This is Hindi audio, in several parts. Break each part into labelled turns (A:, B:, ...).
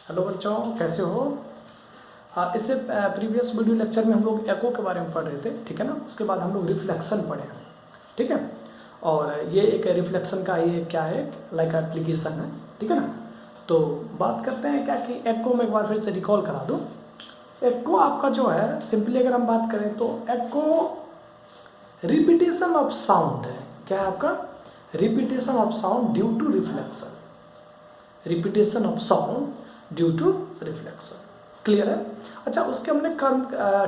A: हेलो बच्चों, कैसे हो। इससे प्रीवियस वीडियो लेक्चर में हम लोग एको के बारे में पढ़ रहे थे, ठीक है ना। उसके बाद हम लोग रिफ्लेक्शन पढ़े, ठीक है। और ये एक रिफ्लेक्शन का ये क्या है, लाइक एप्लीकेशन है, ठीक है ना। तो बात करते हैं क्या कि एको में एक बार फिर से रिकॉल करा दूँ। एको आपका जो है, सिंपली अगर हम बात करें तो एको रिपीटेशन ऑफ साउंड है। क्या है आपका? Repetition of sound due to reflection. Repetition of sound due to reflection, clear है। अच्छा, उसके हमने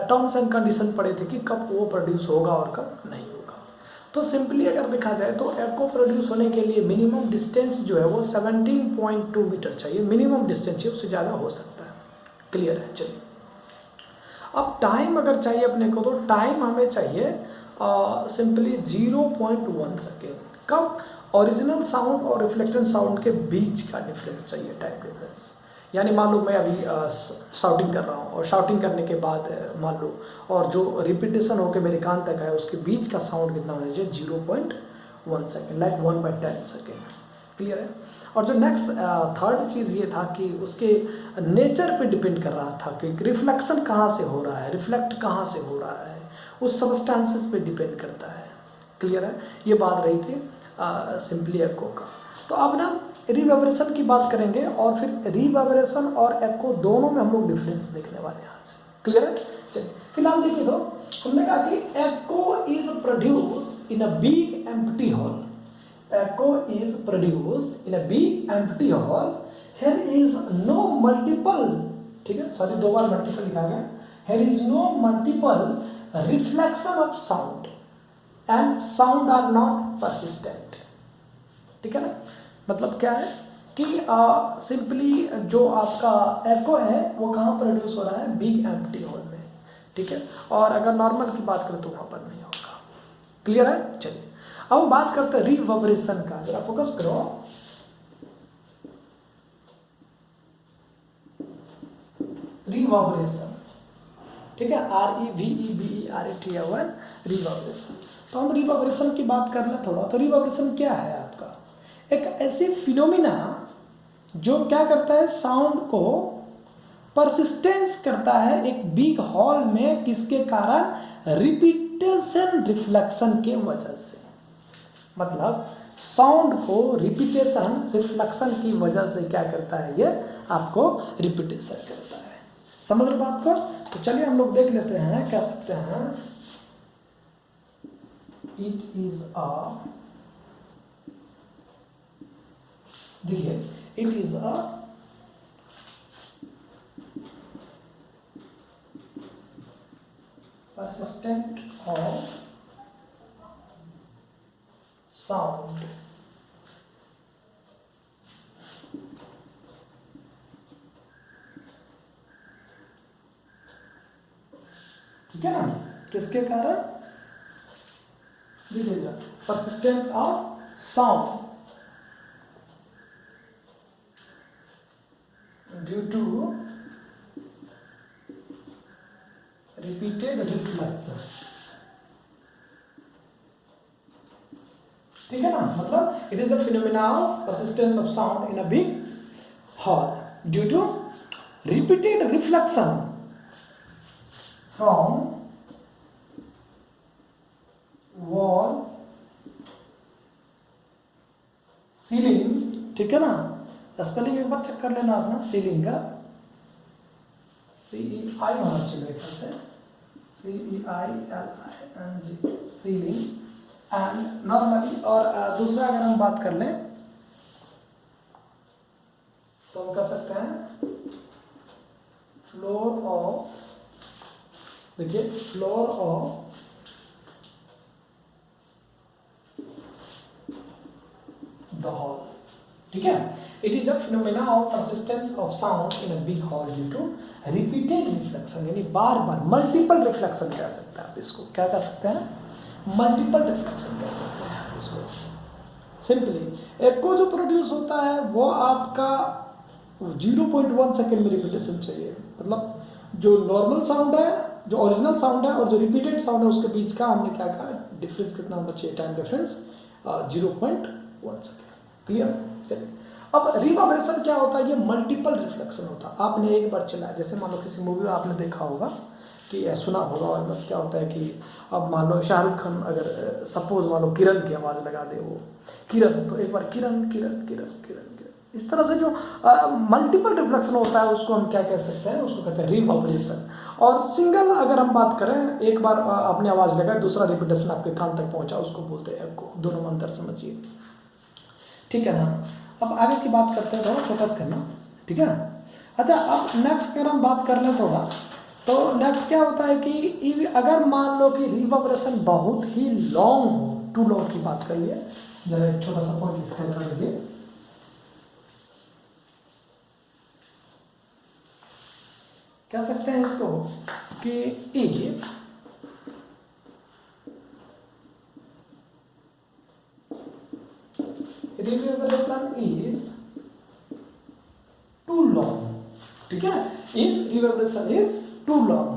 A: टर्म्स एंड कंडीशन पढ़े थे कि कब वो प्रोड्यूस होगा और कब नहीं होगा। तो सिंपली अगर देखा जाए तो एको प्रोड्यूस होने के लिए मिनिमम डिस्टेंस जो है वो 17.2 मीटर चाहिए, मिनिमम डिस्टेंस चाहिए, उससे ज़्यादा हो सकता है, क्लियर है। चलिए, अब टाइम अगर चाहिए अपने को तो टाइम हमें चाहिए सिंपली 0.1 सेकेंड। कब? ओरिजिनल साउंड और रिफ्लेक्टेड साउंड के बीच का डिफरेंस चाहिए, टाइम डिफरेंस। यानी मान लो मैं अभी शाउटिंग कर रहा हूँ और शाउटिंग करने के बाद मान लो, और जो रिपीटेशन होकर मेरे कान तक है उसके बीच का साउंड कितना होना चाहिए? 0.1 सेकेंड, लाइक 1/10 सेकेंड, क्लियर है। और जो नेक्स्ट थर्ड चीज़ ये था कि उसके नेचर पे डिपेंड कर रहा था कि रिफ्लेक्शन कहाँ से हो रहा है, रिफ्लेक्ट कहाँ से हो रहा है, उस सबस्टेंसेस पे डिपेंड करता है, क्लियर है। ये बात रही थी सिंपली एको का। तो अब ना रिवर्बरेशन की बात करेंगे और फिर रिवर्बरेशन और एको दोनों में हम लोग डिफरेंस देखने वाले हैं यहाँ से, क्लियर है। चलिए, फिलहाल देखिए, तो हमने कहा कि echo is produce in a big empty hall. Echo is produced in a big empty hall. Here is no multiple, ठीक है, सॉरी दो बार मल्टीपल लिखा गया। Here is no multiple reflection of sound and sound are not persistent, ठीक है ना। मतलब क्या है कि सिंपली जो आपका एको है वो कहाँ प्रोड्यूस हो रहा है? बिग एम्प्टी हॉल में, ठीक है। और अगर नॉर्मल की बात करें तो वहाँ पर नहीं होगा, क्लियर है। चलिए, अब बात करते हैं रिवर्बरेशन का, जरा फोकस करो। रिवर्बरेशन, ठीक है, REVERBERATION, रिवर्बरेशन। तो हम रिवर्बरेशन की बात कर लें थोड़ा। तो रिवर्बरेशन क्या है आपका? एक ऐसी फिनोमिना जो क्या करता है? साउंड को परसिस्टेंस करता है एक बिग हॉल में, किसके कारण? रिपीटेशन रिफ्लेक्शन के वजह से। मतलब साउंड को रिपीटेशन रिफ्लेक्शन की वजह से क्या करता है? ये आपको रिपीटेशन करता है। समझ रहे बात को? तो चलिए हम लोग देख लेते हैं, कह सकते हैं इट इज अ, देखिए, it is a persistent of sound ठीक है ना, किसके कारण? देखिएगा, persistence of sound due to repeated reflection, ठीक है ना। मतलब it is the phenomena of persistence of sound in a big hall due to repeated reflection from wall, ceiling, ठीक है ना। स्पेलिंग एक बार चेक कर लेना अपना, सीलिंग का CEI होना चाहिए मेरे ख्याल से, CEILING, सीलिंग। एंड नॉर्मली, और दूसरा अगर हम बात कर लें तो हम कह सकते हैं फ्लोर ऑफ, देखिए, फ्लोर ऑफ द हॉल, ठीक है। It is a phenomena of persistence of sound in a big hall due to repeated reflection, यानी बार बार मल्टीपल रिफ्लेक्शन कह सकते हैं आप इसको। क्या कह सकते हैं? मल्टीपल रिफ्लेक्शन कह सकते हैं आप इसको। सिंपली एको जो प्रोड्यूस होता है वो आपका 0.1 सेकेंड में रिपीटेशन चाहिए। मतलब जो नॉर्मल साउंड है, जो ओरिजिनल साउंड है और जो रिपीटेड साउंड है उसके बीच का हमने क्या कहा? डिफरेंस कितना होना चाहिए? Time difference 0.1 second, clear. चलिए, अब रिवर्बरेशन क्या होता है, ये मल्टीपल रिफ्लेक्शन होता है। आपने एक बार चलाया, जैसे मान लो किसी मूवी में आपने देखा होगा कि सुना होगा, और बस क्या होता है कि अब मान लो शाहरुख खान अगर सपोज मान लो किरण की आवाज़ लगा दे, वो किरण, तो एक बार किरण किरण किरण किरण किरण, इस तरह से जो मल्टीपल रिफ्लेक्शन होता है उसको हम क्या कह सकते हैं, उसको कहते हैं रिवर्बरेशन। और सिंगल अगर हम बात करें, एक बार आपने आवाज़ लगाई, दूसरा रिपीटेशन आपके कान तक पहुंचा, उसको बोलते हैं एको। दोनों में अंतर समझिए, ठीक है ना। अब आगे की बात करते हैं, थोड़ा फोकस करना, ठीक है। अच्छा, अब नेक्स्ट अगर हम बात कर लें थोड़ा, तो नेक्स्ट क्या होता है कि अगर मान लो कि रिवर्बरेशन बहुत ही लॉन्ग हो, टू लॉन्ग की बात कर लिए, जरा एक छोटा सा पॉइंट लिखते हैं, जरा देखिए, कह सकते हैं इसको कि if reverberation is too long, ठीक है, if reverberation is too long,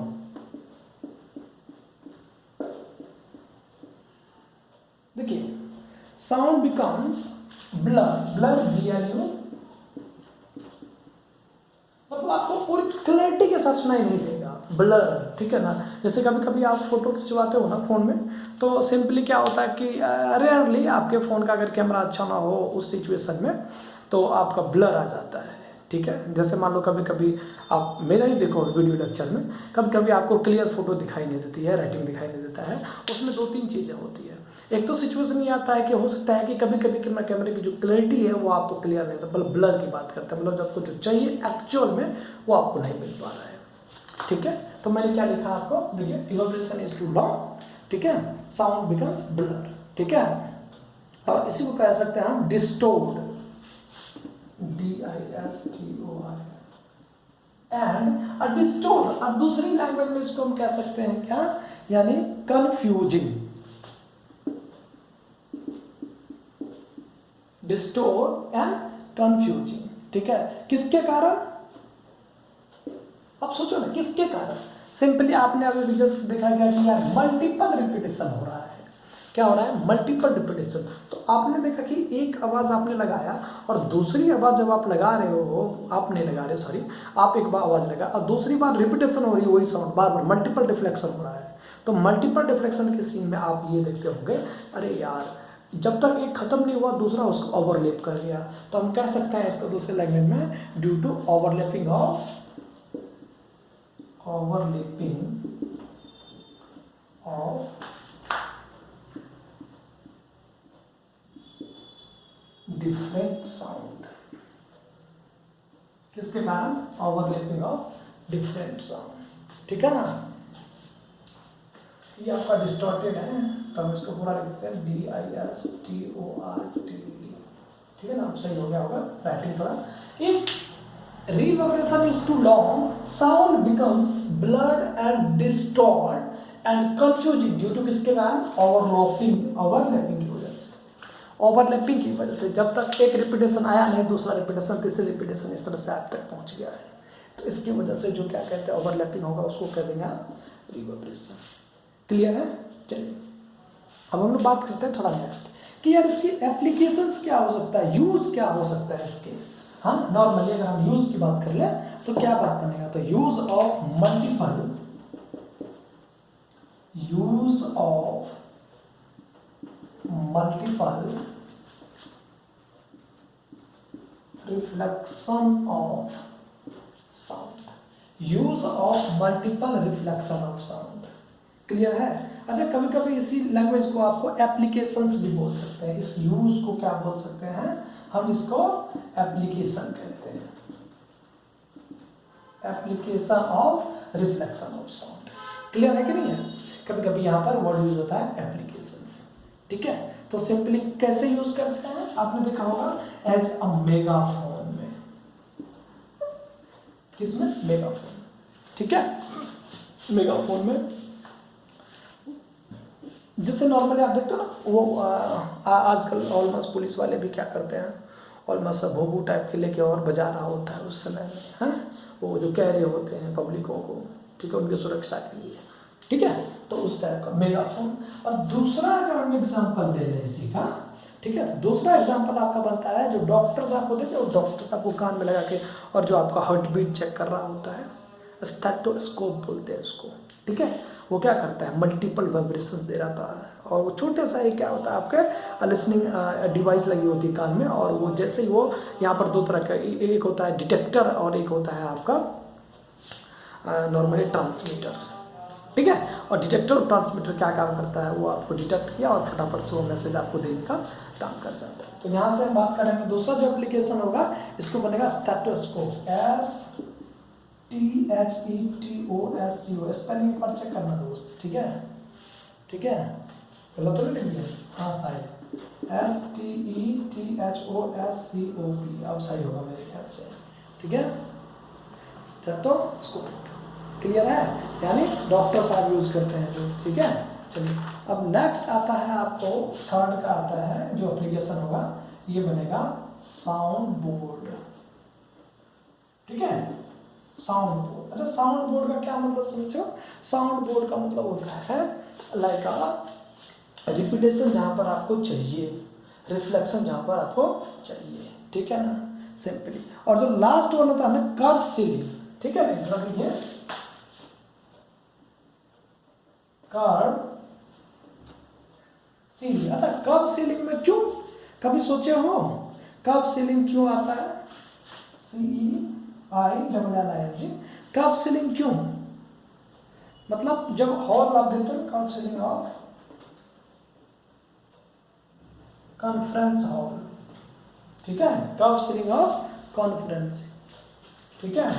A: देखिए sound becomes blur, blur BLU, मतलब आपको पूरी क्लैरिटी के साथ सुनाई नहीं देगा, ब्लर, ठीक है ना। जैसे कभी कभी आप फोटो खिंचवाते हो ना फ़ोन में, तो सिंपली क्या होता है कि रेयरली आपके फ़ोन का अगर कैमरा अच्छा ना हो उस सिचुएशन में, तो आपका ब्लर आ जाता है, ठीक है। जैसे मान लो कभी कभी आप मेरा ही देखो वीडियो लेक्चर में, कभी कभी आपको क्लियर फोटो दिखाई नहीं देती है, राइटिंग दिखाई नहीं देता है, उसमें 2-3 चीज़ें होती है। एक तो सिचुएशन ये आता है कि हो सकता है कि कभी कभी कैमरे की जो क्लैरिटी है वो आपको क्लियर नहीं, तो ब्लर की बात करते हैं, मतलब आपको जो चाहिए एक्चुअल में वो आपको नहीं मिल पा रहा है, ठीक है। तो मैंने क्या लिखा आपको, देखिए रिवर्बरेशन इज टू लॉन्ग, ठीक है, साउंड बिकम्स ब्लर, ठीक है। और इसी को कह सकते हैं हम डिस्टोर्ड, DISTOR, एंड डिस्टोर्ड, अब दूसरी लैंग्वेज में इसको हम कह सकते हैं क्या, यानी कंफ्यूजिंग, डिस्टोर्ड एंड कंफ्यूजिंग, ठीक है। किसके कारण, अब सोचो ना किसके कारण, सिंपली आपने अभी जस्ट देखा गया कि यार मल्टीपल रिपीटेशन हो रहा है, क्या हो रहा है, मल्टीपल रिपीटेशन। तो आपने देखा कि एक आवाज़ आपने लगाया और दूसरी आवाज़ जब आप लगा रहे हो, आप नहीं लगा रहे, सॉरी, आप एक बार आवाज़ लगा और दूसरी बार रिपीटेशन हो रही है वही साउंड, बार बार मल्टीपल रिफ्लेक्शन हो रहा है। तो मल्टीपल रिफ्लेक्शन के सीन में आप ये देखते होंगे, अरे यार जब तक एक खत्म नहीं हुआ दूसरा उसको ओवरलैप कर लिया, तो हम कह सकते हैं इसको दूसरे लैंग्वेज में due to overlapping of different sound, किसके कारण, ओवरलैपिंग ऑफ डिफरेंट साउंड, ठीक है ना। ये आपका डिस्टॉर्टेड है, तो हम इसको पूरा लिखते हैं DISTORTED, ठीक है ना, सही हो गया होगा राइटिंग थोड़ा। If reverberation is too long, sound becomes blurred and distort and confusing due to किसके कारण, ओवरलैपिंग की वजह से, ओवरलैपिंग की वजह से। जब तक एक रिपीटेशन आया नहीं, दूसरा रिपीटेशन, तीसरी रिपीटेशन, इस तरह से आप तक पहुंच गया है, तो इसकी वजह से जो क्या कहते हैं ओवरलैपिंग होगा, उसको कह देंगे आप रिवर्बरेशन। क्लियर है, चलिए अब हम लोग बात करते हैं थोड़ा नेक्स्ट कि यार इसकी एप्लीकेशंस क्या हो सकता है, यूज क्या हो सकता है इसके। हाँ, नॉर्मली अगर हम यूज की बात कर ले तो क्या बात बनेगा, तो use of multiple reflection of sound, use of multiple reflection of sound. Clear है। अच्छा, कभी कभी इसी लैंग्वेज को आपको एप्लीकेशंस भी बोल सकते हैं, इस यूज को क्या बोल सकते हैं, हम इसको एप्लीकेशन कहते हैं, application of reflection of sound. Clear है कि नहीं है। कभी कभी यहाँ पर वर्ड यूज होता है एप्लीकेशंस, ठीक है। तो सिंपली कैसे यूज करते हैं, आपने देखा होगा एज अ मेगाफोन में, किसमें, मेगाफोन, ठीक है। मेगाफोन में जैसे नॉर्मली आप देखते हो ना, वो आजकल ऑलमोस्ट पुलिस वाले भी क्या करते हैं, ऑलमोस्ट भोबू टाइप के लेके और बजा रहा होता है उस समय में, है वो जो कह रहे होते हैं पब्लिकों को, ठीक है, उनकी सुरक्षा के लिए, ठीक है। तो उस टाइप का मेगाफोन। और दूसरा अगर हम एग्जाम्पल ले लें इसी का, ठीक है। तो दूसरा एग्जांपल आपका बनता है जो डॉक्टर साहब होते थे, वो डॉक्टर साहब को कान में लगा के और जो आपका हार्ट बीट चेक कर रहा होता है, स्टेथोस्कोप बोलते हैं उसको, ठीक है। वो क्या करता है, मल्टीपल वाइब्रेशन दे रहा है, और वो छोटे सा एक क्या होता है आपके लिसनिंग डिवाइस लगी होती है कान में, और वो जैसे ही वो यहाँ पर दो तरह का, एक होता है डिटेक्टर और एक होता है आपका नॉर्मली ट्रांसमीटर, ठीक है। और डिटेक्टर और ट्रांसमीटर क्या काम करता है, वो आपको डिटेक्ट किया और फटाफट से वो मैसेज आपको देने का काम कर जाता है। तो यहाँ से हम बात करेंगे दूसरा जो एप्लीकेशन होगा, इसको बनेगा स्टेथोस्कोप, STHETOSCO, स्पेलिंग एक बार चेक करना दोस्त, ठीक है, ठीक है, गलत तो नहीं लिखिए, हाँ सही, STETHOSCOP, अब सही होगा मेरे ख्याल से, ठीक है, स्टेथोस्कोप, क्लियर है, यानी डॉक्टर साहब यूज करते हैं जो, ठीक है। चलिए अब नेक्स्ट आता है आपको थर्ड का आता है जो एप्लीकेशन होगा, ये बनेगा साउंड बोर्ड, ठीक है, साउंड बोर्ड। अच्छा साउंड बोर्ड का क्या मतलब समझो, साउंड बोर्ड का मतलब होता है लाइक रिपीटेशन जहाँ पर आपको चाहिए, रिफ्लेक्शन जहाँ पर आपको चाहिए, ठीक है ना, सिंपली। और जो लास्ट वन होता है ना कर्व सीलिंग, ठीक है, देखिए कर्व सीलिंग। अच्छा कर्व सीलिंग में क्यों, कभी सोचे हो कर्व सीलिंग क्यों आता है, CEILLING, कर्व सीलिंग क्यों, मतलब जब हॉल आप देते हो curve ceiling of conference hall, ठीक है, कर्व सीलिंग ऑफ कॉन्फ्रेंस, ठीक है,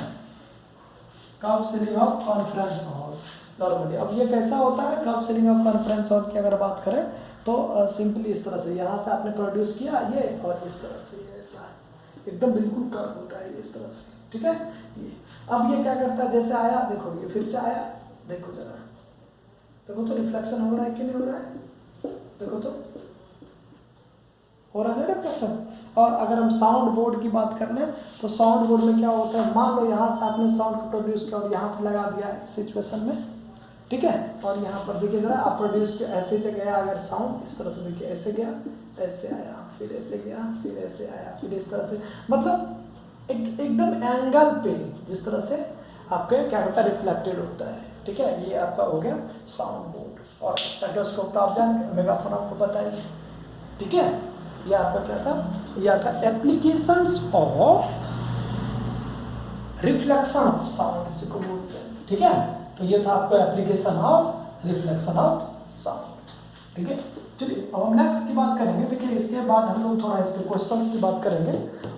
A: curve ceiling of conference hall normally. अब ये कैसा होता है curve ceiling of conference hall की अगर बात करें तो सिंपली इस तरह से यहाँ से आपने प्रोड्यूस किया ये, और इस तरह से ऐसा एकदम बिल्कुल कर्व होता है इस तरह से, ठीक है। ये अब ये क्या करता है, जैसे आया देखो ये फिर से आया, देखो जरा, देखो तो रिफ्लेक्शन हो रहा है कि नहीं हो रहा है, देखो तो हो रहा है रिफ्लेक्शन। और अगर हम साउंड बोर्ड की बात कर लें तो साउंड बोर्ड में क्या होता है, मान लो यहाँ से आपने साउंड को प्रोड्यूस किया और यहाँ पर लगा दिया सिचुएशन में, ठीक है, और यहाँ पर देखिए जरा आप प्रोड्यूस किया, ऐसे जगह अगर साउंड इस तरह से देखिए, ऐसे गया, ऐसे आया, फिर ऐसे गया, फिर ऐसे आया, फिर इस तरह से, मतलब एकदम एंगल पे जिस तरह से आपके क्या होता है रिफ्लेक्टेड होता है, ठीक है। ये आपका हो गया साउंड बोर्ड। और स्टेथोस्कोप तो आप जान, मेगाफोन आपको बताइए, ठीक है। ये आपका क्या था, यह था applications of reflection of sound, इसी को बोलते हैं, ठीक है। तो ये था आपका application of reflection of sound, ठीक है। चलिए अब हम नेक्स्ट की बात करेंगे। देखिए इसके बाद हम लोग थोड़ा इसके क्वेश्चंस की बात करेंगे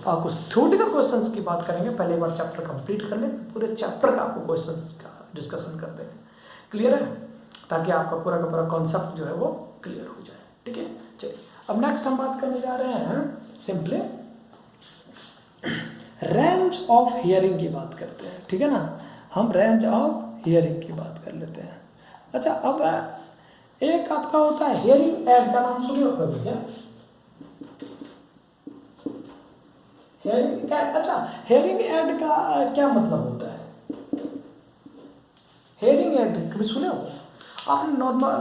A: और कुछ थ्योरेटिकल क्वेश्चंस की बात करेंगे। पहले एक बार चैप्टर कंप्लीट कर लें, पूरे चैप्टर का आपको क्वेश्चंस का डिस्कशन कर देंगे, क्लियर है, ताकि आपका पूरा का पूरा कॉन्सेप्ट जो है वो क्लियर हो जाए, ठीक है। चलिए अब नेक्स्ट हम बात करने जा रहे हैं सिंपली रेंज ऑफ हियरिंग की बात करते हैं, ठीक है ना, हम रेंज ऑफ हियरिंग की बात कर लेते हैं। अच्छा अब एक आपका होता है हियरिंग एड का नाम सुने हो कभी क्या, हियरिंग एड। अच्छा हियरिंग एड का क्या मतलब होता है, हियरिंग एड कभी सुने हो आपने,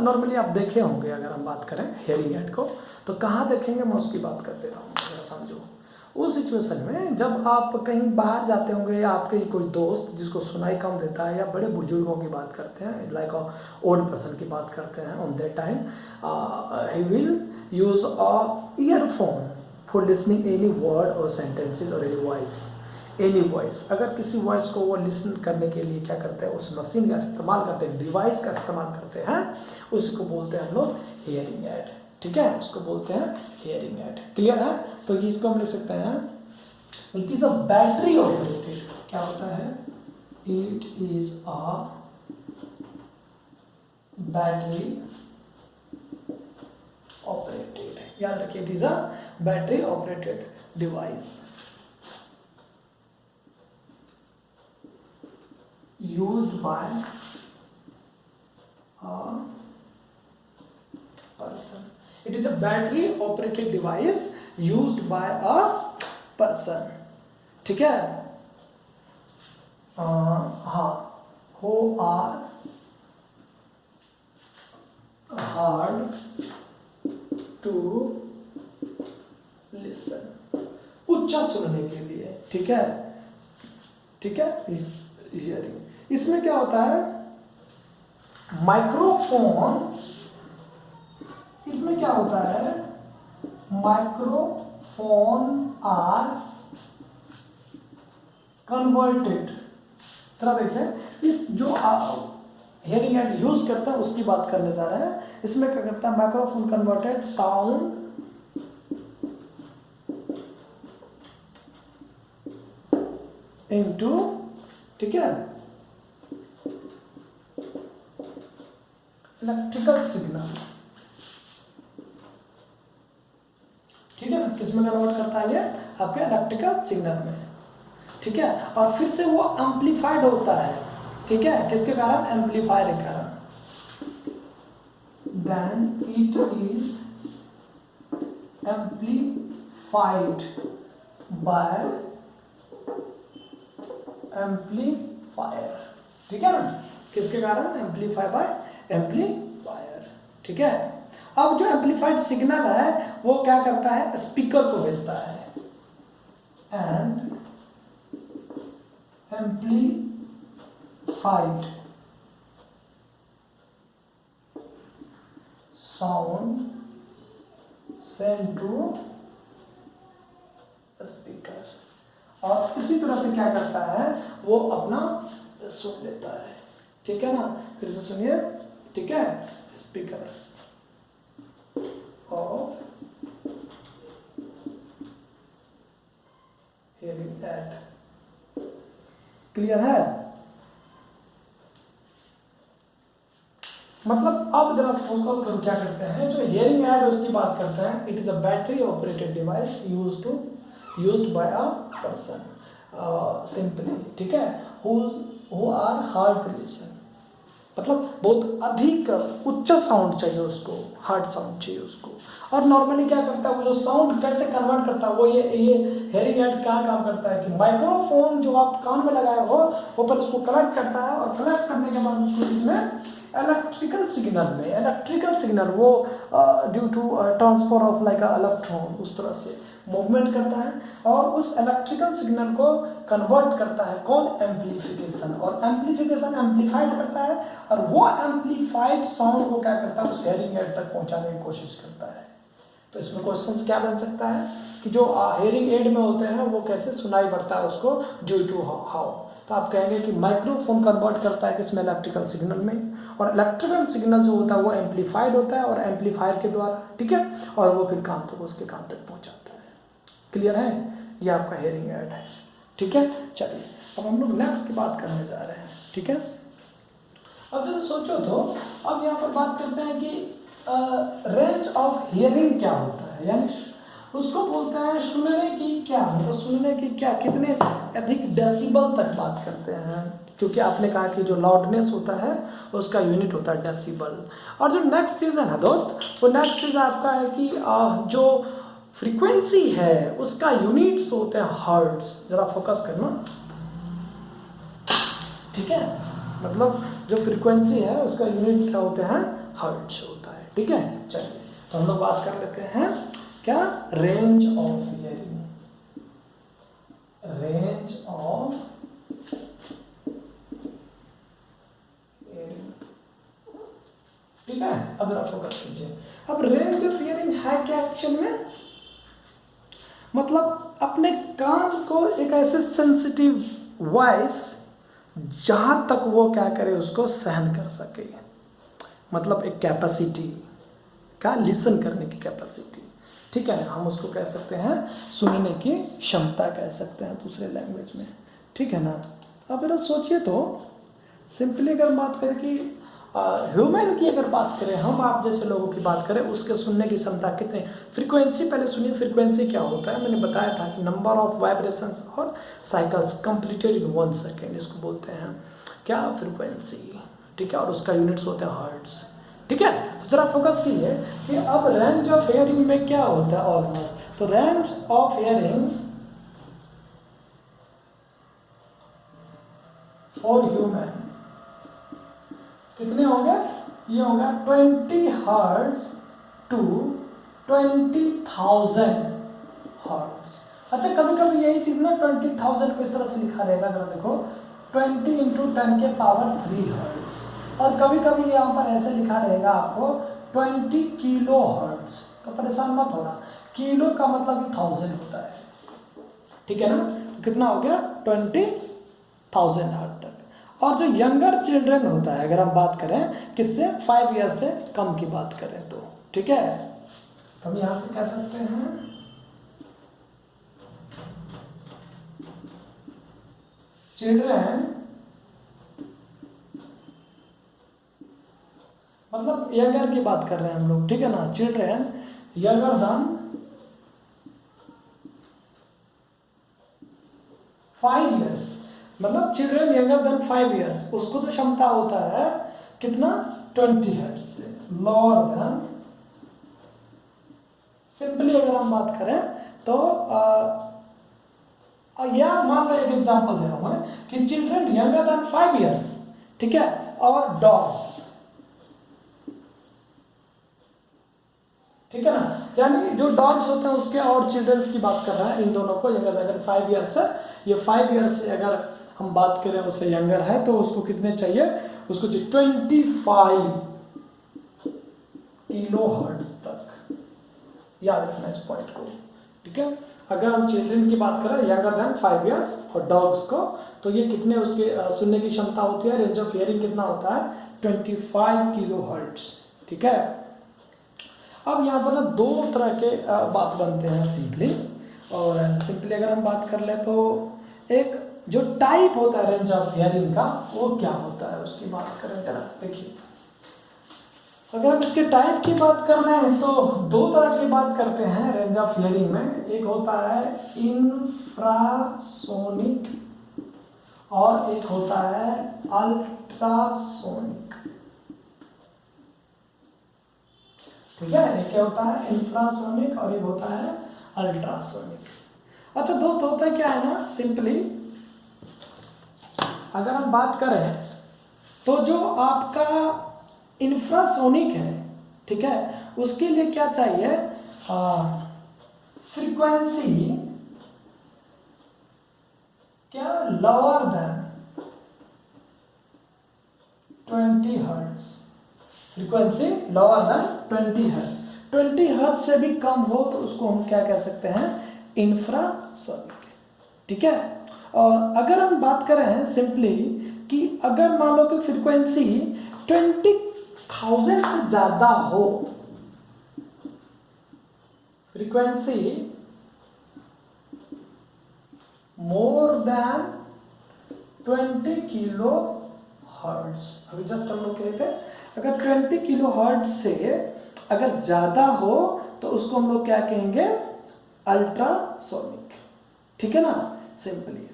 A: नॉर्मली आप देखे होंगे। अगर हम बात करें हियरिंग एड को तो कहाँ देखेंगे, मैं उसकी बात करते रहूँगा, समझो उस सिचुएशन में जब आप कहीं बाहर जाते होंगे या आपके कोई दोस्त जिसको सुनाई कम देता है, या बड़े बुजुर्गों की बात करते हैं, लाइक ओल्ड पर्सन की बात करते हैं, on that time he will use a earphone for listening any word और सेंटेंसेस और एनी वॉइस। अगर किसी वॉइस को वो लिसन करने के लिए क्या करते हैं, उस मशीन का इस्तेमाल करते हैं, डिवाइस का इस्तेमाल करते हैं, उसको बोलते हैं हम लोग हियरिंग एड, ठीक है, उसको बोलते हैं हियरिंग एड, क्लियर है। तो इसको हम लिख सकते हैं it is a battery operated, क्या होता है, it is a battery operated, याद रखिए it is a battery operated device used by a person. It is a battery operated device used by a person, ठीक है। हाँ, who are hard to listen, उच्चा सुनने के लिए, ठीक है, ठीक है, हियरिंग। इसमें क्या होता है, माइक्रोफोन, इसमें क्या होता है, माइक्रोफोन आर कन्वर्टेड। थोड़ा देखिए, इस जो हियरिंग एड यूज करते हैं उसकी बात करने जा रहे हैं। इसमें क्या करता है, माइक्रोफोन कन्वर्टेड साउंड इनटू, ठीक है, इलेक्ट्रिकल सिग्नल, ठीक है ना, किसमें कन्वर्ट करता है ये, आपके इलेक्ट्रिकल सिग्नल में, ठीक है। और फिर से वो एम्पलीफाइड होता है, ठीक है, किसके कारण, एम्पलीफायर के कारण। Then it is amplified by amplifier, ठीक है ना, किसके कारण, एम्पलीफाई बाय एम्पलीफायर, ठीक है। अब जो एम्पलीफाइड सिग्नल है वो क्या करता है, स्पीकर को भेजता है, and amplified sound send to speaker, और इसी तरह से क्या करता है, वो अपना सुन लेता है, ठीक है ना। फिर से सुनिए, ठीक है, speaker of hearing aid, clear है। मतलब अब जरा फोकस करो, क्या करते हैं, जो हियरिंग एड है उसकी बात करते हैं। It is a battery operated device used by a person simply, ठीक है, who are hard to listen, मतलब बहुत अधिक उच्च साउंड चाहिए उसको, हार्ड साउंड चाहिए उसको। और नॉर्मली क्या करता है, वो जो साउंड कैसे कन्वर्ट करता है, वो ये हेयरिंग एड क्या काम करता है कि माइक्रोफोन जो आप कान में लगाए हो वो पर उसको कलेक्ट करता है, और कलेक्ट करने के बाद उसको इसमें इलेक्ट्रिकल सिग्नल वो due to transfer of like electron, उस तरह से मूवमेंट करता है, और उस इलेक्ट्रिकल सिग्नल को कन्वर्ट करता है कौन, एम्पलीफिकेशन, और एम्पलीफिकेशन एम्पलीफाइड करता है, और वो एम्पलीफाइड साउंड को क्या करता है, उस हेयरिंग एड तक पहुंचाने की कोशिश करता है। तो इसमें क्वेश्चंस क्या बन सकता है कि जो हेयरिंग एड में होते हैं वो कैसे सुनाई पड़ता है उसको, ड्यू टू हाउ। तो आप कहेंगे कि माइक्रोफोन कन्वर्ट करता है किसमें, इलेक्ट्रिकल सिग्नल में, और इलेक्ट्रिकल सिग्नल जो होता है वो एम्पलीफाइड होता है और एम्पलीफायर के द्वारा, ठीक है, और वो फिर कान तक, उसके कान तक पहुंचाता है। क्लियर है, ये आपका हेयरिंग एड है, ठीक है। चलिए अब हम लोग नेक्स्ट की बात करने जा रहे हैं, ठीक है। अब जब सोचो तो अब यहाँ पर बात करते हैं कि रेंज ऑफ हियरिंग क्या होता है, यानी उसको बोलते हैं सुनने की क्या, मतलब सुनने की क्या, कितने अधिक डेसिबल तक बात करते हैं, क्योंकि आपने कहा कि जो लाउडनेस होता है उसका यूनिट होता है डेसिबल। और जो नेक्स्ट चीज़ है ना दोस्त, वो नेक्स्ट चीज़ आपका है कि जो फ्रीक्वेंसी है उसका यूनिट्स होते हैं हर्ट्ज। जरा फोकस करना, ठीक है, मतलब जो फ्रीक्वेंसी है उसका यूनिट क्या होते हैं, हर्ट्ज होता है, ठीक है। चलिए तो हम लोग बात कर लेते हैं क्या, range of hearing, range of hearing, ठीक है। अब जरा फोकस कीजिए। अब रेंज ऑफ हियरिंग है क्या एक्चुअल में, मतलब अपने कान को एक ऐसे सेंसिटिव वॉइस जहां तक वो क्या करे उसको सहन कर सके, मतलब एक कैपेसिटी का लिसन करने की कैपेसिटी, ठीक है, हम उसको कह सकते हैं सुनने की क्षमता कह सकते हैं दूसरे लैंग्वेज में, ठीक है ना। अब जरा सोचिए तो सिंपली अगर बात करें कि ह्यूमन की अगर बात करें, हम आप जैसे लोगों की बात करें, उसके सुनने की क्षमता कितनी, फ्रीक्वेंसी, पहले सुनिए फ्रीक्वेंसी क्या होता है। मैंने बताया था कि नंबर ऑफ वाइब्रेशंस और साइकिल्स कंप्लीटेड इन 1 सेकेंड, इसको बोलते हैं क्या, फ्रीक्वेंसी, ठीक है, और उसका यूनिट्स होते हैं हर्ट्ज, ठीक है। तो जरा फोकस कीजिए कि अब रेंज ऑफ हियरिंग में क्या होता है ऑलमोस्ट, तो range of hearing for human कितने होंगे, ये होगा 20 हर्ट्ज टू 20,000 हर्ट्ज। अच्छा कभी कभी यही चीज़ ना 20,000 को इस तरह से लिखा रहेगा, अगर देखो 20 × 10⁻³ हर्ट्ज, और कभी कभी यहाँ पर ऐसे लिखा रहेगा आपको 20 किलो हर्ट्ज। तो परेशान मत होना, किलो का मतलब 1000 होता है, ठीक है ना। तो कितना हो गया 20,000 हर्ट्ज तक। और जो यंगर चिल्ड्रन होता है, अगर हम बात करें किससे, 5 ईयर से कम की बात करें तो, ठीक है, तो हम यहाँ से कह सकते हैं चिल्ड्रन, मतलब यंगर की बात कर रहे हैं हम लोग, ठीक है ना। चिल्ड्रन यंगर देन 5 ईयर्स, मतलब चिल्ड्रन यंगर देन 5 ईयर्स, उसको जो क्षमता होता है कितना 20 हर्ट्ज से लोअर देन, सिंपली अगर हम बात करें तो या मान लो एक एग्जांपल दे रहा हूं मैं कि चिल्ड्रन यंगर देन 5 ईयर्स, ठीक है, और डॉग्स, ठीक है ना, यानी जो डॉग्स होते हैं उसके और चिल्ड्रंस की बात कर रहा है, इन दोनों को यंगर देन 5 ईयर्स है, ये 5 ईयर्स से अगर हम बात करें उससे यंगर है तो उसको कितने चाहिए, उसको 25 किलो हर्ट्ज तक, याद रखना इस पॉइंट को, ठीक है। अगर हम चिल्ड्रन की बात करें यंगर देन 5 ईयर्स और डॉग्स को, तो ये कितने उसके सुनने की क्षमता होती है, रेंज ऑफ हियरिंग कितना होता है 25 किलो हर्ट्ज, ठीक है। अब यहाँ पर ना दो तरह के बात बनते हैं सिंपली, और सिंपली अगर हम बात कर ले तो एक जो टाइप होता है रेंज ऑफ हियरिंग का वो क्या होता है उसकी बात करें जरा देखिए। अगर हम इसके टाइप की बात कर रहे हैं तो दो तरह की बात करते हैं रेंज ऑफ हियरिंग में, एक होता है इंफ्रासोनिक और एक होता है अल्ट्रासोनिक, ठीक है। एक क्या होता है इंफ्रासोनिक और एक होता है अल्ट्रासोनिक। अच्छा दोस्त होता क्या है ना, सिंपली अगर हम बात करें तो जो आपका इंफ्रासोनिक है, ठीक है, उसके लिए क्या चाहिए, फ्रीक्वेंसी क्या lower than 20 hertz, frequency lower than 20 hertz, 20 hertz से भी कम हो तो उसको हम क्या कह सकते हैं, इंफ्रासोनिक, ठीक है। और अगर हम बात करें सिंपली कि अगर मान लो कि फ्रीक्वेंसी 20,000 से ज्यादा हो, frequency more than 20 kilo hertz, अभी जस्ट हम लोग कहे थे अगर 20 किलो हर्ट्ज से अगर ज्यादा हो तो उसको हम लोग क्या कहेंगे, अल्ट्रासोनिक, ठीक है ना, सिंपली।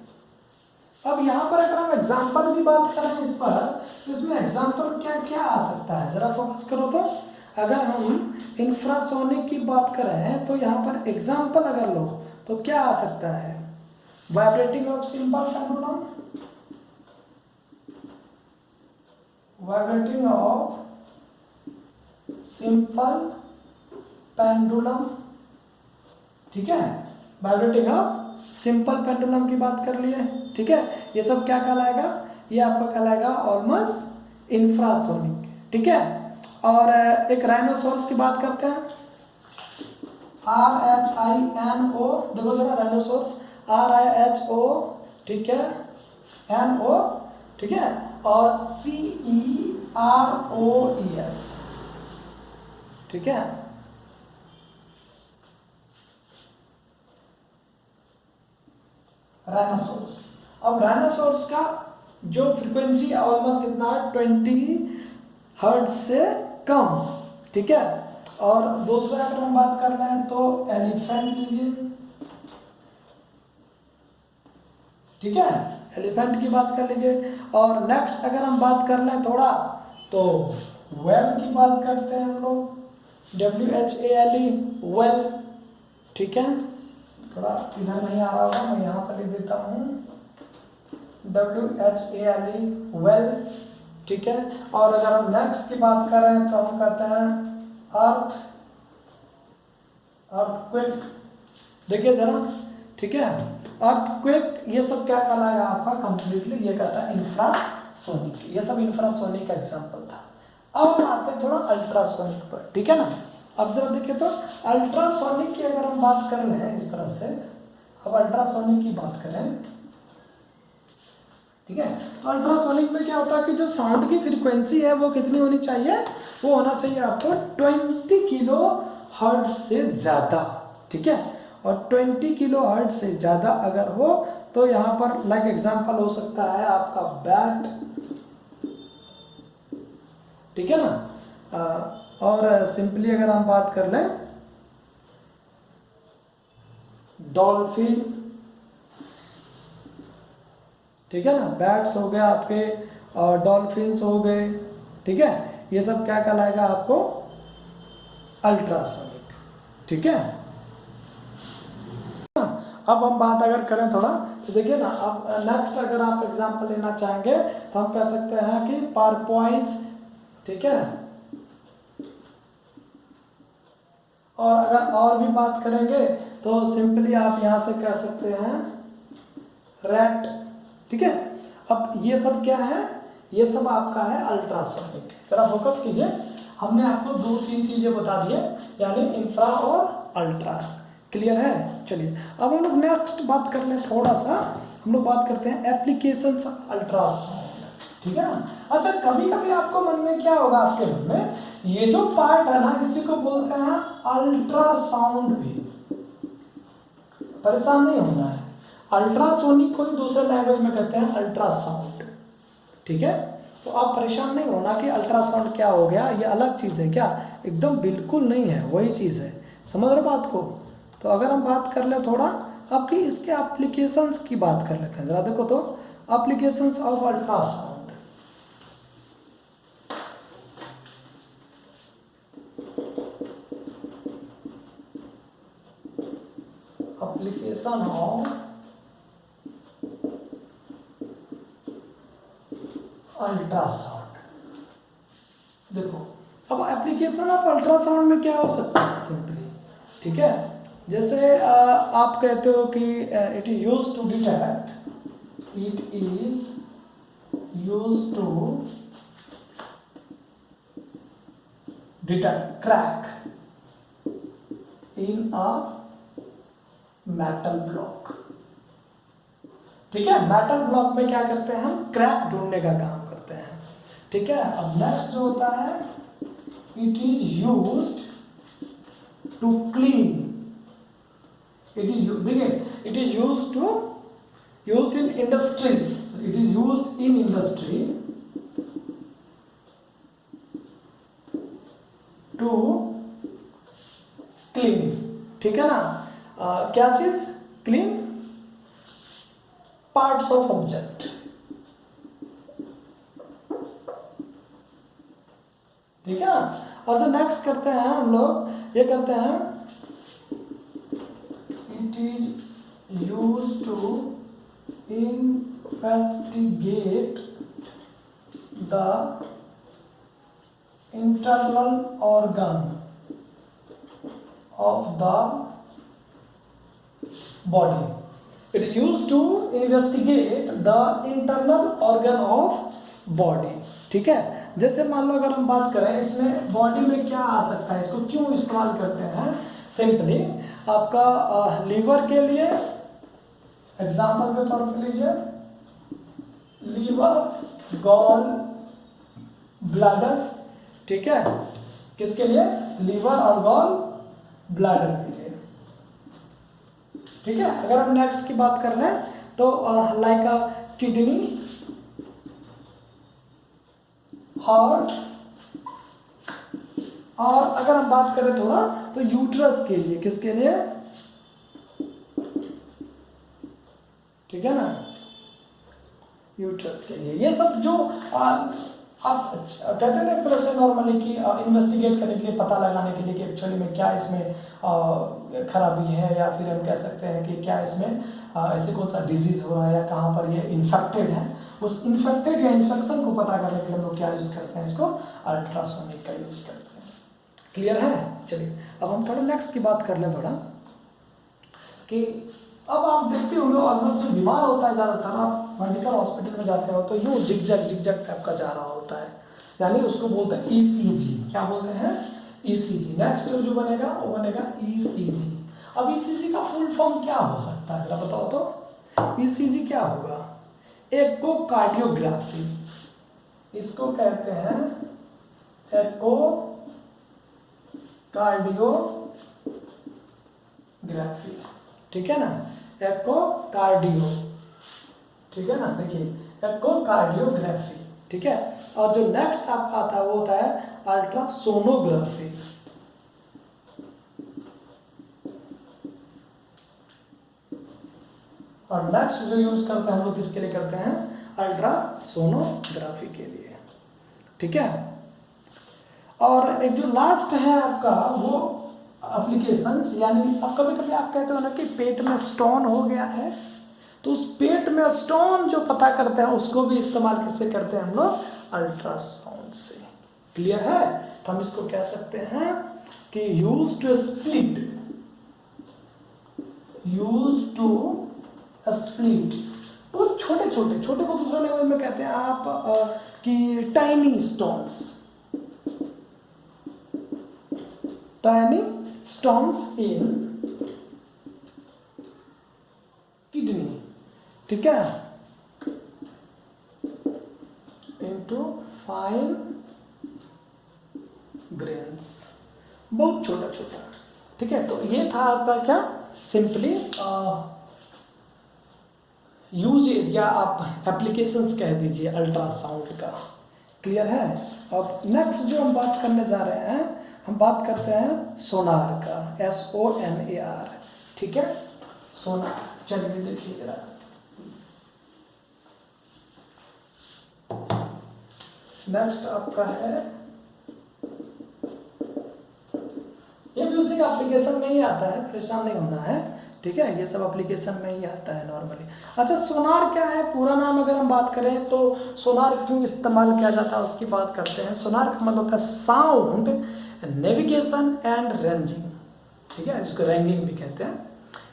A: अब यहाँ पर अगर हम एग्जाम्पल की बात करें इस पर, तो इसमें एग्जाम्पल क्या क्या आ सकता है जरा फोकस करो तो। अगर हम इंफ्रासोनिक की बात करें तो यहाँ पर एग्जाम्पल अगर लो तो क्या आ सकता है, vibrating of simple pendulum, vibrating of simple pendulum, ठीक है, वाइब्रेटिंग ऑफ सिंपल पेंडुलम की बात कर लिए, ठीक है। ये सब क्या कहलाएगा, ये आपका कहलाएगा ऑलमोस्ट इंफ्रासोनिक, ठीक है। और एक राइनोसोरस की बात करते हैं, RHINO, देखो जरा राइनोसोरस, RIHO, ठीक है, NO, ठीक है, और CEROES, ठीक है। राइनोसोरस, अब राइनोसोरस का जो फ्रीक्वेंसी ऑलमोस्ट कितना है 20 हर्ट्ज से कम, ठीक है। और दूसरा अगर हम बात कर रहे हैं तो एलिफेंट लीजिए, ठीक है, एलिफेंट की बात कर लीजिए। और नेक्स्ट अगर हम बात कर लें थोड़ा तो वेल की बात करते हैं हम लोग, WHALE, वेल, ठीक है। थोड़ा इधर नहीं आ रहा होगा, मैं यहाँ पर लिख देता हूँ WHALE, वेल, ठीक है। और अगर हम नेक्स्ट की बात करें तो हम कहते हैं अर्थक्वेक, देखिए जरा, ठीक है। अर्थक्वेक ये सब क्या कहलाएगा आपका कंप्लीटली, ये कहता है इंफ्रासोनिक। ये सब इंफ्रासोनिक का एग्जांपल था। अब हम आते हैं थोड़ा अल्ट्रासोनिक पर, ठीक है ना। अब जरा देखिए तो अल्ट्रासोनिक की अगर हम बात कर रहे हैं इस तरह से, अब अल्ट्रासोनिक की बात करें, ठीक है, तो अल्ट्रासोनिक में क्या होता है कि जो साउंड की फ्रीक्वेंसी है वो कितनी होनी चाहिए, वो होना चाहिए आपको 20 किलो हर्ट्ज से ज़्यादा, ठीक है। और 20 किलो हर्ट्ज से ज़्यादा अगर हो तो यहाँ पर लाइक एग्जांपल हो सकता है आपका बैट, ठीक है ना। और सिंपली अगर हम बात कर लें डॉल्फिन, ठीक है ना, बैट्स हो गए आपके और डॉल्फिन्स हो गए, ठीक है, ये सब क्या कहलाएगा आपको अल्ट्रासोनिक, ठीक है। अब हम बात अगर करें थोड़ा तो देखिए ना, अब नेक्स्ट अगर आप एग्जांपल लेना चाहेंगे तो हम कह सकते हैं कि पारपॉइज, ठीक है। और अगर और भी बात करेंगे तो सिंपली आप यहाँ से कह सकते हैं रैट, ठीक है। अब ये सब क्या है, ये सब आपका है अल्ट्रासोनिक। जरा फोकस कीजिए, हमने आपको 2-3 चीजें बता दी है, यानी इंफ्रा और अल्ट्रा, क्लियर है। चलिए अब हम लोग नेक्स्ट बात कर लें, थोड़ा सा हम लोग बात करते हैं एप्लीकेशंस अल्ट्रासाउंड, ठीक है ना। अच्छा, कभी कभी आपको मन में क्या होगा, आपके मन में ये जो पार्ट है ना, इसी को बोलते हैं अल्ट्रासाउंड भी। परेशान नहीं होना है, अल्ट्रासोनिक को दूसरे लैंग्वेज में कहते हैं अल्ट्रासाउंड, ठीक है। तो आप परेशान नहीं होना कि अल्ट्रासाउंड क्या हो गया, ये अलग चीज़ है क्या, एकदम बिल्कुल नहीं है, वही चीज़ है, समझ रहे बात को। तो अगर हम बात कर ले थोड़ा आपकी इसके एप्लीकेशंस की बात कर लेते हैं, जरा देखो तो applications of ultrasound. Application of ultrasound, देखो अब एप्लीकेशन ऑफ अल्ट्रासाउंड में क्या हो सकता है सिंपली, ठीक है। जैसे आप कहते हो कि it is used to detect, it is used to detect crack in a metal block, ठीक है। मेटल ब्लॉक में क्या करते हैं हम, क्रैक ढूंढने का काम करते हैं, ठीक है। अब नेक्स्ट जो होता है, it is used to clean, it is, देखिए it is used in industry, it is used in industry to clean, ठीक है ना। क्या चीज, क्लीन पार्ट्स ऑफ ऑब्जेक्ट, ठीक है ना। और जो नेक्स्ट करते हैं हम लोग, ये करते हैं it is used to investigate the internal organ of the body, it is used to investigate the internal organ of body, ठीक है। जैसे मान लो अगर हम बात करें इसमें बॉडी में क्या आ सकता है, इसको क्यों इस्तेमाल करते हैं, सिंपली आपका लीवर के लिए एग्जांपल के तौर पर लीजिए, लीवर, गॉल ब्लैडर, ठीक है, किसके लिए, लीवर और गॉल ब्लैडर के लिए, ठीक है। अगर हम नेक्स्ट की बात कर लें तो लाइक किडनी, हार्ट, और अगर हम बात करें थोड़ा तो यूट्रस के लिए, किसके लिए, ठीक है ना, यूट्रस के लिए। ये सब जो आप कहते हैं एक तरह से नॉर्मली कि इन्वेस्टिगेट करने के लिए, पता लगाने के लिए कि एक्चुअली में क्या इसमें खराबी है, या फिर हम कह सकते हैं कि क्या इसमें ऐसे कौन सा डिजीज हो रहा है, या कहाँ पर ये इन्फेक्टेड है, उस इन्फेक्टेड या इन्फेक्शन को पता करने के लिए हम लोग क्या यूज़ करते हैं, इसको अल्ट्रासोनिक का यूज़ करते हैं, क्लियर है। चलिए अब हम थोड़ा नेक्स्ट की बात कर लें थोड़ा। कि अब आप देखते होंगे ऑलमोस्ट जो बीमार होता है ज़्यादातर, आप मेडिकल हॉस्पिटल में जाते हो तो यूँ जिगजैग टाइप का जा रहा होता है, यानी उसको बोलते हैं ईसीजी। क्या बोलते हैं? ईसीजी। नेक्स्ट जो बनेगा वो बनेगा ईसीजी। अब ईसीजी का फुल फॉर्म क्या हो सकता है, जरा बताओ तो। ईसीजी क्या होगा? एकोकार्डियोग्राफी, इसको कहते हैं एकोकार्डियोग्राफी, ठीक है ना, एकोकार्डियो, ठीक है ना, देखिए एकोकार्डियोग्राफी, ठीक है। और जो नेक्स्ट आपका आता है वो होता है अल्ट्रासोनोग्राफी। और नेक्स्ट जो यूज करते हैं हम लोग किसके लिए करते हैं? अल्ट्रासोनोग्राफी के लिए, ठीक है। और एक जो लास्ट है आपका वो एप्लीकेशंस, यानी अब कभी कभी आप कहते हो ना कि पेट में स्टोन हो गया है, तो उस पेट में स्टोन जो पता करते हैं उसको भी इस्तेमाल किससे करते हैं हम लोग? अल्ट्रासाउंड से। क्लियर है? तो हम इसको कह सकते हैं कि यूज टू स्प्लिट बहुत छोटे को दूसरा लैंग्वेज में कहते हैं आप कि टाइनी स्टोन्स इन किडनी, ठीक है, इनटू फाइन ग्रेन्स, बहुत छोटा, ठीक है। तो ये था आपका क्या, सिंपली यूजेज या आप एप्लीकेशंस कह दीजिए अल्ट्रासाउंड का। क्लियर है? अब नेक्स्ट जो हम बात करने जा रहे हैं, हम बात करते हैं सोनार का, SONAR, ठीक है, सोनार। चलिए देखिए जरा, नेक्स्ट आपका है, ये भी उसी का एप्लीकेशन में ही आता है, परेशान नहीं होना है, ठीक है, ये सब एप्लीकेशन में ही आता है नॉर्मली। अच्छा, सोनार क्या है? पूरा नाम अगर हम बात करें तो सोनार क्यों इस्तेमाल किया जाता है उसकी बात करते हैं। सोनार का मतलब होता है साउंड नेविगेशन एंड रेंजिंग, ठीक है, जिसको रैंगिंग भी कहते हैं,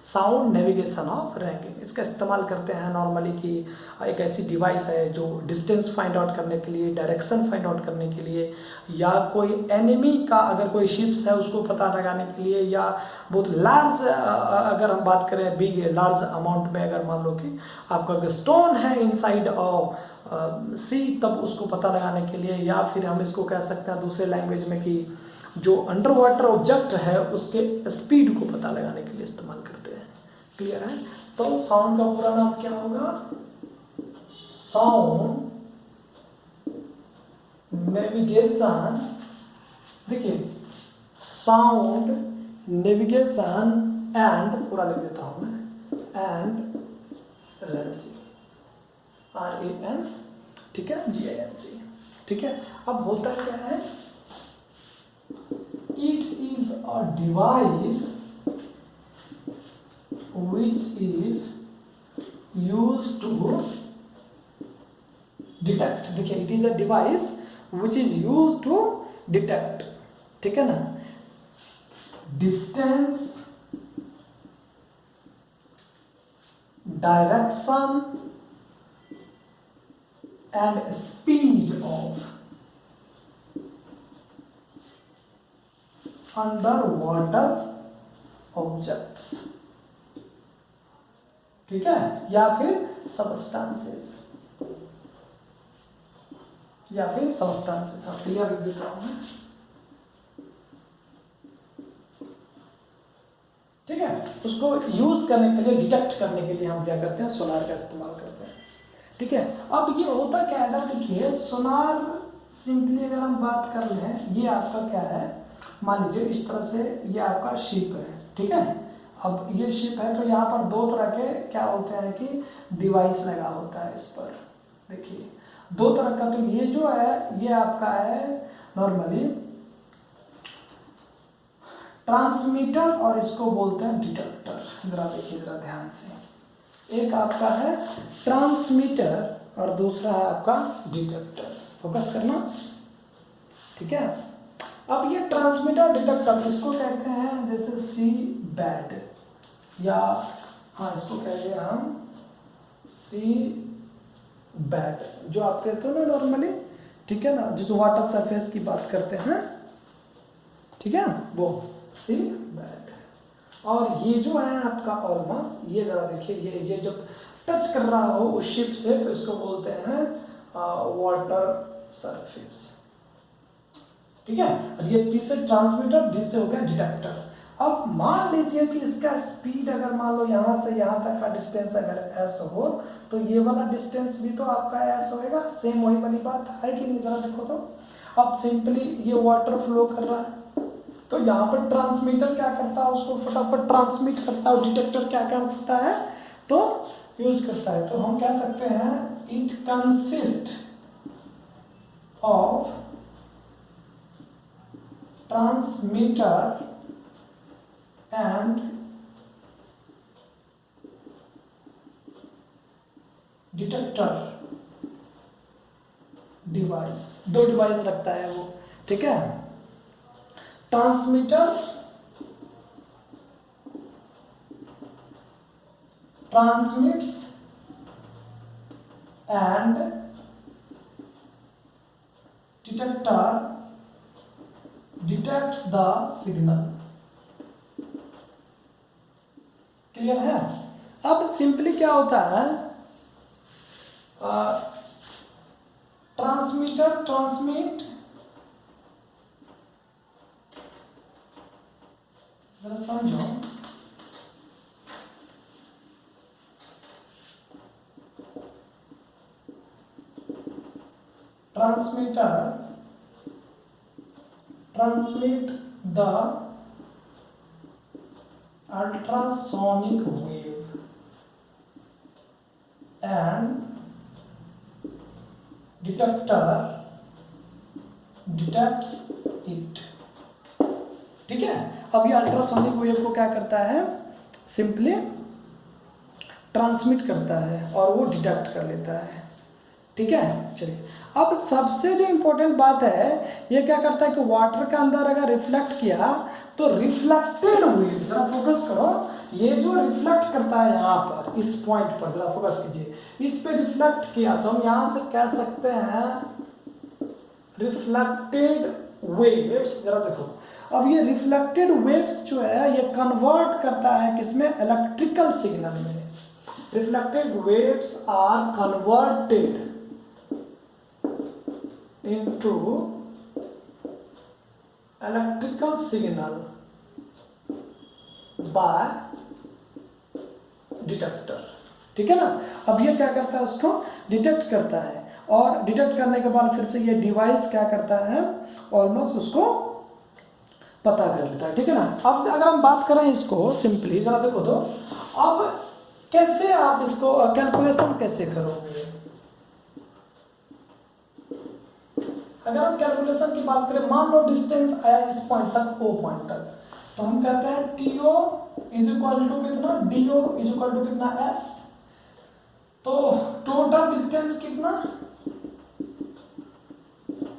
A: साउंड नेविगेशन ऑफ रैंगिंग। इसका इस्तेमाल करते हैं नॉर्मली कि एक ऐसी डिवाइस है जो डिस्टेंस फाइंड आउट करने के लिए, डायरेक्शन फाइंड आउट करने के लिए, या कोई एनिमी का अगर कोई शिप्स है उसको पता लगाने के लिए, या बहुत लार्ज अगर हम बात करें बिग लार्ज अमाउंट में, अगर मान लो कि आपका अगर स्टोन है इनसाइड ऑफ सी, तब उसको पता लगाने के लिए, या फिर हम इसको कह सकते हैं दूसरे लैंग्वेज में कि जो अंडर वाटर ऑब्जेक्ट है उसके स्पीड को पता लगाने के लिए इस्तेमाल करते हैं। क्लियर है? तो साउंड का पूरा नाम क्या होगा? साउंड नेविगेशन, देखिए साउंड नेविगेशन एंड, पूरा लिख देता हूं मैं, एंड रेंजिंग, RAN, ठीक है, GING, ठीक है। अब होता क्या है, it is a device which is used to detect, देखिए it is a device which is used to detect, ठीक है ना, distance, direction and speed of underwater objects, ठीक है, या फिर सबस्टांसेस, क्लियर लिख देता हूं मैं, ठीक है। उसको यूज करने के लिए, डिटेक्ट करने के लिए हम क्या करते हैं, सोनार का इस्तेमाल करते हैं, ठीक है। अब ये होता क्या है, देखिए सोनार सिंपली अगर हम बात कर लें, ये आपका क्या है, मान लीजिए इस तरह से ये आपका शिप है, ठीक है। अब ये शिप है तो यहाँ पर दो तरह के क्या होते हैं कि डिवाइस लगा होता है इस पर, देखिए दो तरह का। तो ये जो है ये आपका है नॉर्मली ट्रांसमीटर और इसको बोलते हैं डिटेक्टर। जरा देखिए जरा ध्यान से, एक आपका है ट्रांसमीटर और दूसरा है आपका डिटेक्टर, फोकस करना, ठीक है। अब ये ट्रांसमीटर डिटेक्टर इसको कहते हैं जैसे सी बैड, या हाँ इसको कह रहे हम सी बेड, जो आप कहते हो ना नॉर्मली, ठीक है ना, जो वाटर सरफेस की बात करते हैं, ठीक है, वो सी बेड। और ये जो है आपका ऑलमोस्ट, ये जरा देखिए, ये जो टच कर रहा हो उस शिप से, तो इसको बोलते हैं वाटर सरफेस, ठीक है। और ये टी से ट्रांसमीटर, डी से हो गया डिटेक्टर। अब मान लीजिए कि इसका स्पीड अगर मान लो यहाँ से यहाँ तक का डिस्टेंस अगर एस हो, तो ये वाला डिस्टेंस भी तो आपका एस होएगा, सेम वही वाली बात है कि नहीं, जरा देखो तो। अब सिंपली ये वाटर फ्लो कर रहा है, तो यहाँ पर ट्रांसमीटर क्या करता है, उसको फटाफट ट्रांसमिट करता है, और डिटेक्टर क्या काम करता है, तो यूज करता है। तो हम कह सकते हैं it consist of transmitter and detector device, दो डिवाइस रखता है वो, ठीक है। Transmitter transmits and detector detects the signal. Clear है। अब सिंपली क्या होता है, ट्रांसमीटर ट्रांसमिट, जरा समझो, transmitter transmit the ultrasonic wave and detector detects it, ठीक है। अब ये अल्ट्रासोनिक वेव को क्या करता है, सिंपली ट्रांसमिट करता है और वो डिटेक्ट कर लेता है, ठीक है। चलिए, अब सबसे जो इम्पोर्टेंट बात है, ये क्या करता है कि वाटर के अंदर अगर रिफ्लेक्ट किया तो रिफ्लेक्टेड वेव, जरा फोकस करो, ये जो रिफ्लेक्ट करता है यहाँ पर इस पॉइंट पर, जरा फोकस कीजिए, इस पे रिफ्लेक्ट किया तो हम यहाँ से कह सकते हैं रिफ्लेक्टेड वेव्स। जरा देखो, अब ये रिफ्लेक्टेड वेव्स जो है ये कन्वर्ट करता है किसमें, इलेक्ट्रिकल सिग्नल में। Reflected waves are converted into electrical signal by detector, ठीक है ना। अब ये क्या करता है, उसको डिटेक्ट करता है, और डिटेक्ट करने के बाद फिर से ये डिवाइस क्या करता है, ऑलमोस्ट उसको पता कर लेता है, ठीक है ना। अब अगर हम बात करें इसको सिंपली, जरा देखो तो, अब कैसे आप इसको कैलकुलेशन कैसे करोगे। अगर हम कैलकुलेशन की बात करें, मान लो डिस्टेंस आया इस पॉइंट तक, ओ पॉइंट तक, तो हम कहते हैं टीओ इज इक्वल टू कितना, डीओ इज इक्वल टू कितना, एस। तो टोटल डिस्टेंस कितना,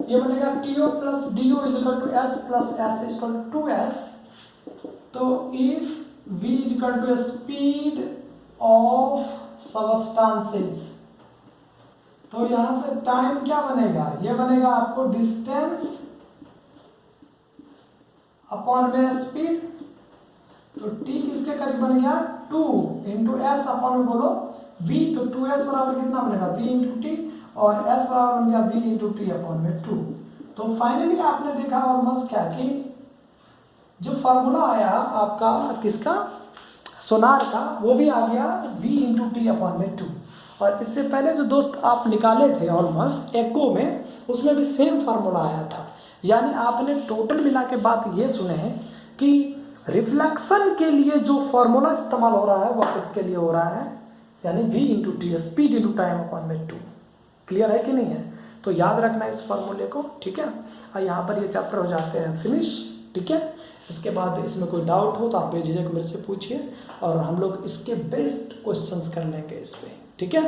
A: ये बनेगा TO plus DO is equal to S plus S is equal to 2s। तो if v is equal to speed of substances, तो यहां से टाइम क्या बनेगा, ये बनेगा आपको डिस्टेंस अपॉन में स्पीड। तो t किसके करीब बन गया, 2 इंटू एस अपॉन में बोलो v, तो 2s बराबर कितना बनेगा, v इंटू टी, और s बराबर बन गया v इंटू टी अपॉन में 2। तो फाइनली आपने देखा ऑलमोस्ट क्या कि जो फार्मूला आया आपका किसका, सोनार का, वो भी आ गया v इंटू टी अपॉन में 2। और इससे पहले जो दोस्त आप निकाले थे ऑलमोस्ट एको में, उसमें भी सेम फार्मूला आया था। यानी आपने टोटल मिला के बात ये सुने हैं कि रिफ्लेक्शन के लिए जो फार्मूला इस्तेमाल हो रहा है वो किसके लिए हो रहा है, यानी v into T, speed into time upon में 2। क्लियर है कि नहीं है, तो याद रखना इस फार्मूले को, ठीक है। और यहाँ पर ये चैप्टर हो जाते हैं फिनिश, ठीक है। इसके बाद इसमें कोई डाउट हो तो आप बेझिझक मेरे से पूछिए, और हम लोग इसके बेस्ट क्वेश्चंस कर लेंगे इस पर, ठीक है।